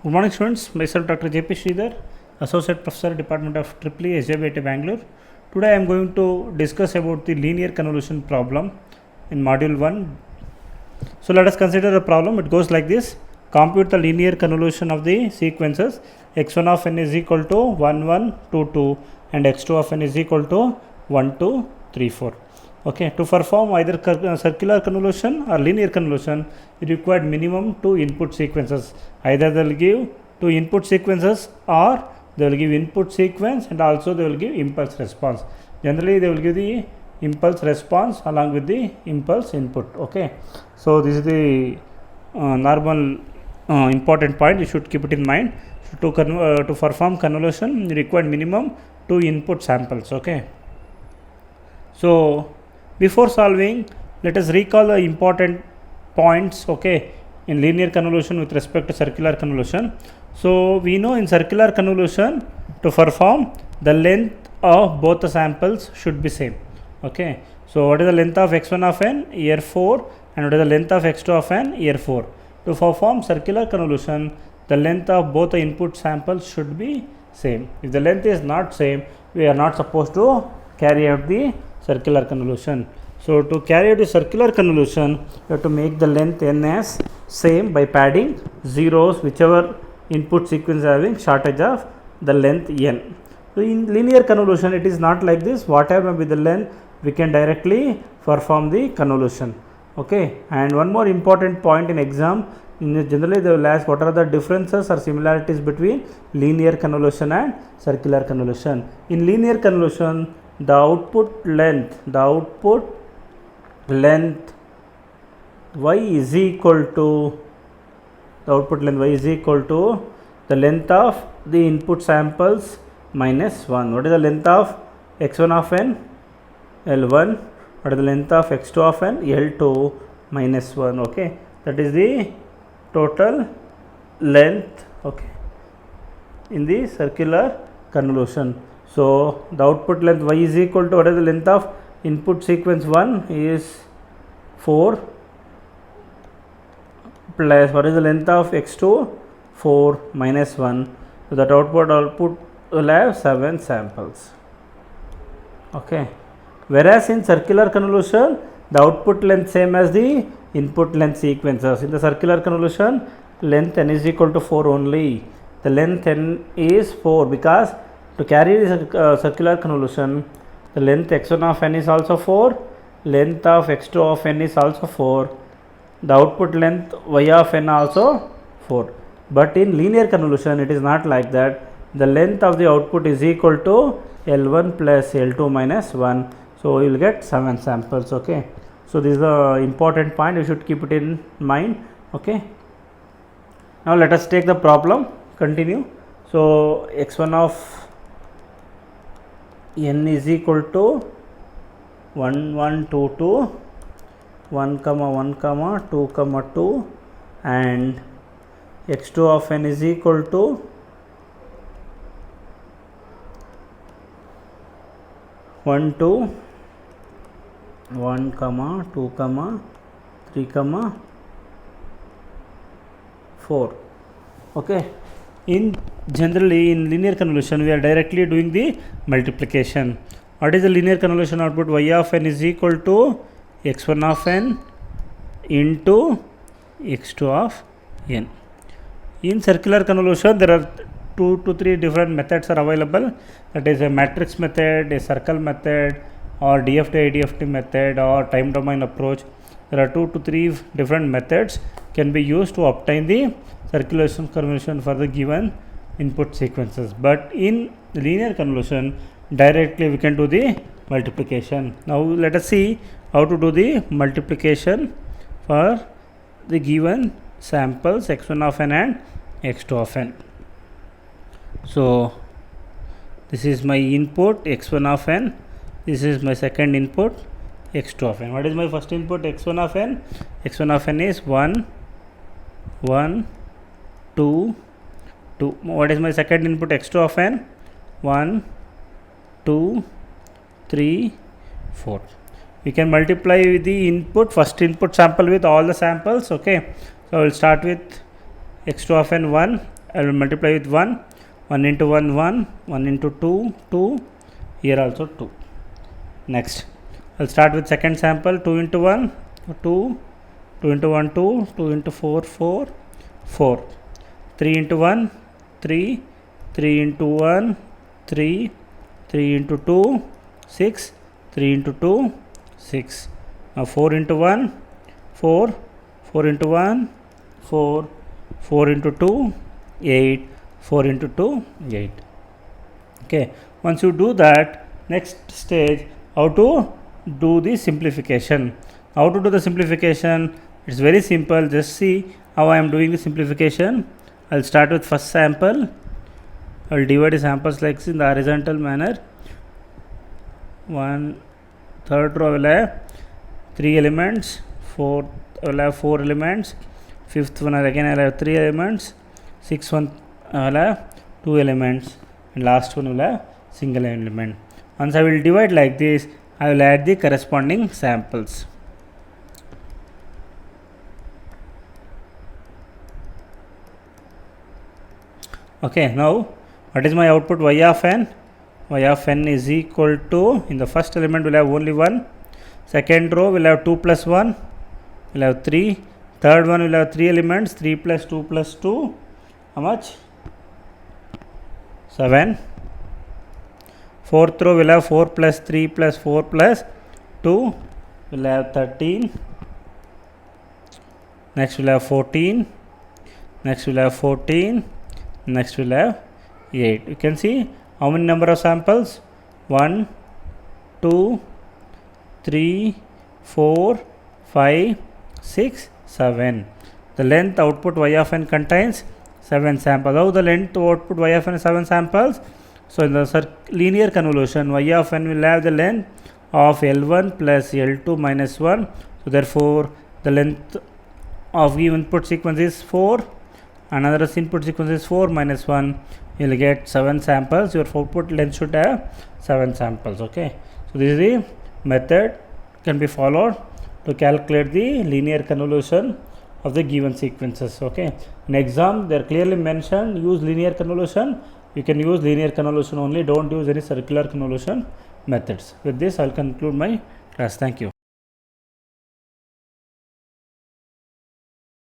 Good morning students, myself Dr. JP Sridhar, Associate Professor, Department of EEE, SJBIT Bangalore. Today I am going to discuss about the linear convolution problem in module 1. So let us consider a problem. It goes like this. Compute the linear convolution of the sequences x1 of n is equal to 1, 1, 2, 2 and x2 of n is equal to 1, 2, 3, 4. Okay, to perform either circular convolution or linear convolution, you require minimum 2 input sequences. Either they will give 2 input sequences or they will give input sequence and also they will give impulse response. Generally, they will give the impulse response along with the impulse input. Okay, so this is the normal important point. You should keep it in mind. So to perform convolution, you require minimum 2 input samples. Okay, so before solving, let us recall the important points, okay, in linear convolution with respect to circular convolution. So we know in circular convolution, to perform, the length of both the samples should be same. Okay, so what is the length of x1 of n? Here 4, and what is the length of x2 of n? Here 4. To perform circular convolution, the length of both the input samples should be same. If the length is not same, we are not supposed to carry out the circular convolution. So to carry out the circular convolution, you have to make the length n as same by padding zeros whichever input sequence having shortage of the length n. So in linear convolution, it is not like this. Whatever may be the length, we can directly perform the convolution. Okay, and one more important point in exam, generally they will ask what are the differences or similarities between linear convolution and circular convolution. In linear convolution, the output length y is equal to the length of the input samples minus 1. What is the length of x1 of n? L1. What is the length of x2 of n? L2 minus 1. Okay, that is the total length, okay, in the circular convolution. So the output length y is equal to, what is the length of input sequence 1 is 4 plus what is the length of x2? 4 minus 1. So that output will have 7 samples. Okay, whereas in circular convolution, the output length same as the input length sequences. In the circular convolution, length n is equal to 4 only. The length n is 4 because to carry the circular convolution, the length x1 of n is also 4, length of x2 of n is also 4, the output length y of n also 4. But in linear convolution, it is not like that. The length of the output is equal to L1 plus L2 minus 1. So you will get 7 samples. Okay, so this is the important point. You should keep it in mind. Okay, now let us take the problem. Continue. So x1 of n is equal to 1, 1, 2, 2, 1, 1, 2, 2 and x2 of n is equal to 1, 2, 1, 2, 3, 4. Okay, generally in linear convolution, we are directly doing the multiplication. What is the linear convolution output? Y of n is equal to x1 of n into x2 of n. In circular convolution, there are 2 to 3 different methods are available. That is a matrix method, a circle method, or DFT IDFT method, or time domain approach. There are 2 to 3 different methods can be used to obtain the circulation convolution for the given input sequences. But in linear convolution, directly we can do the multiplication. Now let us see how to do the multiplication for the given samples x1 of n and x2 of n. So this is my input x1 of n, this is my second input x2 of n. What is my first input x1 of n? x1 of n is 1, 1, 2, 2. What is my second input x2 of n? 1, 2, 3, 4. We can multiply with the first input sample with all the samples. Okay, so I will start with x2 of n 1, I will multiply with 1. 1 into 1, 1. 1 into 2, 2. Here also 2. Next, I'll start with second sample. 2 into 1, 2. 2 into 1, 2. 2 into 4, 4. 4. 3 into 1, 3. 3 into 1, 3. 3 into 2, 6. 3 into 2, 6. Now 4 into 1, 4. 4 into 1, 4. 4 into 2, 8. 4 into 2, 8. Okay. Once you do that, next stage, how to do the simplification. How to do the simplification? It's very simple. Just see how I am doing the simplification. I'll start with first sample. I will divide the samples like this in the horizontal manner. Third row will have 3 elements. Fourth will have 4 elements. Fifth one again I will have 3 elements. Sixth one I will have 2 elements. And last one will have single element. Once I will divide like this, I will add the corresponding samples. Okay, now what is my output? Y of n. Y of n is equal to, in the first element will have only 1. Second row will have 2 plus 1. Will have 3. Third one will have 3 elements. 3 plus 2 plus 2. How much? 7. Fourth row will have 4 plus 3 plus 4 plus 2. Will have 13. Next will have 14. Next will have 14. Next will have 8. You can see how many number of samples? 1, 2, 3, 4, 5, 6, 7. The length output y of n contains 7 samples. How the length output y of n is 7 samples? So in the linear convolution, y of n will have the length of L1 plus L2 minus 1. So therefore, the length of given input sequence is 4. Another input sequence is 4 minus 1. You will get 7 samples. Your output length should have 7 samples. Okay. So this is the method can be followed to calculate the linear convolution of the given sequences. Okay. In exam, they are clearly mentioned use linear convolution. You can use linear convolution only. Don't use any circular convolution methods. With this, I will conclude my class. Thank you.